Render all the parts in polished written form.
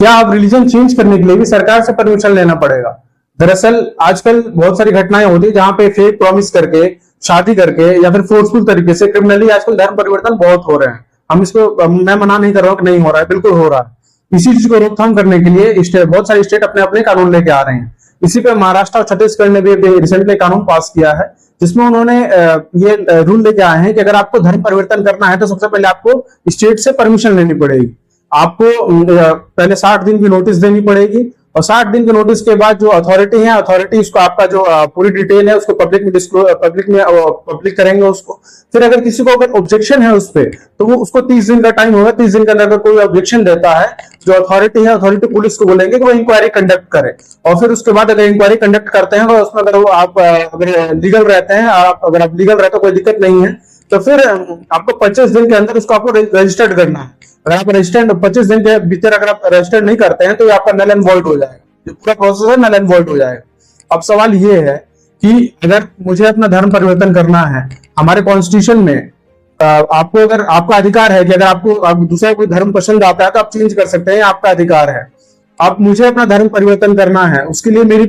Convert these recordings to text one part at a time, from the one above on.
क्या आप religion change करने के लिए भी सरकार से परमिशन लेना पड़ेगा? दरअसल आजकल बहुत सारी घटनाएं होती है जहां पे फेक प्रॉमिस करके, शादी करके या फिर फोर्सफुल तरीके से क्रिमिनली आजकल धर्म परिवर्तन बहुत हो रहे हैं। हम इसको, मैं मना नहीं कर रहा हूं कि नहीं हो रहा है, बिल्कुल हो रहा है। इसी चीज को रोकथाम करने के लिए बहुत सारे स्टेट अपने अपने कानून लेके आ रहे हैं। इसी पे महाराष्ट्र और छत्तीसगढ़ ने भी रिसेंटली कानून पास किया है, जिसमें उन्होंने ये रूल लेके आए हैं कि अगर आपको धर्म परिवर्तन करना है तो सबसे पहले आपको स्टेट से परमिशन लेनी पड़ेगी। आपको पहले 60 दिन की नोटिस देनी पड़ेगी, और 60 दिन के नोटिस के बाद जो अथॉरिटी है, अथॉरिटी उसको आपका जो पूरी डिटेल है उसको पब्लिक करेंगे उसको। फिर अगर किसी को अगर ऑब्जेक्शन है उस पर, तो वो उसको 30 दिन का टाइम होगा। 30 दिन के अंदर अगर कोई ऑब्जेक्शन देता है, जो अथॉरिटी है, अथॉरिटी पुलिस को बोलेंगे कि वो इंक्वायरी कंडक्ट करे। और फिर उसके बाद अगर इंक्वायरी कंडक्ट करते हैं, तो उसमें अगर वो आप अगर लीगल रहते हैं, अगर आप लीगल रहते हो कोई दिक्कत नहीं है, तो फिर आपको 25 दिन के अंदर उसको आपको रजिस्टर्ड करना है। अगर आप रजिस्टर्ड 25 दिन के भीतर अगर आप रजिस्टर्ड नहीं करते हैं, तो ये आपका नल एंड वॉइड हो जाएगा। जो पूरा प्रोसेस है नल एंड वॉइड हो जाएगा। अब सवाल ये है कि अगर मुझे अपना धर्म परिवर्तन करना है, हमारे कॉन्स्टिट्यूशन में आपको, अगर आपका अधिकार है कि अगर आपको दूसरा कोई धर्म पसंद आता है तो आप चेंज कर सकते हैं, आपका अधिकार है। अब मुझे अपना धर्म परिवर्तन करना है, उसके लिए मेरी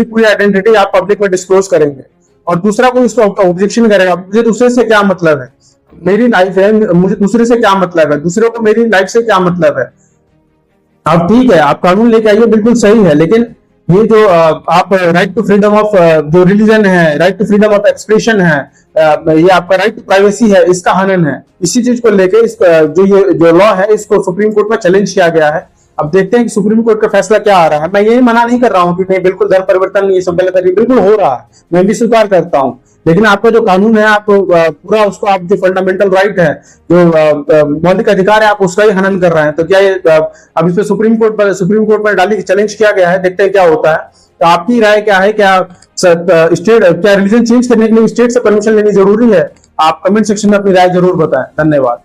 पूरी आइडेंटिटी आप पब्लिक में डिस्क्लोज करेंगे, और दूसरा कोई उसको ऑब्जेक्शन करेगा। मुझे दूसरे से क्या मतलब है? मेरी लाइफ है, मुझे दूसरे से क्या मतलब है? दूसरे को मेरी लाइफ से क्या मतलब है? अब ठीक है, आप कानून लेके आइए, बिल्कुल सही है, लेकिन ये जो आप राइट टू फ्रीडम ऑफ जो रिलीजन है, right to freedom of expression है, ये आपका राइट टू प्राइवेसी है, इसका हनन है। इसी चीज को लेके ये जो लॉ है, इसको सुप्रीम कोर्ट में चैलेंज किया गया है। अब देखते हैं कि सुप्रीम कोर्ट का फैसला क्या आ रहा है। मैं यही मना नहीं कर रहा हूं कि नहीं, बिल्कुल धर्म परिवर्तन ये सब गलत है, बिल्कुल हो रहा है, मैं भी स्वीकार करता हूं। लेकिन आपका जो कानून है, आप पूरा उसको, आप जो फंडामेंटल राइट है, जो मौलिक अधिकार है, आप उसका ही हनन कर रहे हैं। तो क्या ये अब इस पे सुप्रीम कोर्ट में डाली चैलेंज किया गया है, देखते हैं क्या होता है। तो आपकी राय क्या है? क्या रिलीजन चेंज करने के लिए स्टेट से परमिशन लेनी जरूरी है? आप कमेंट सेक्शन में अपनी राय जरूर बताएं। धन्यवाद।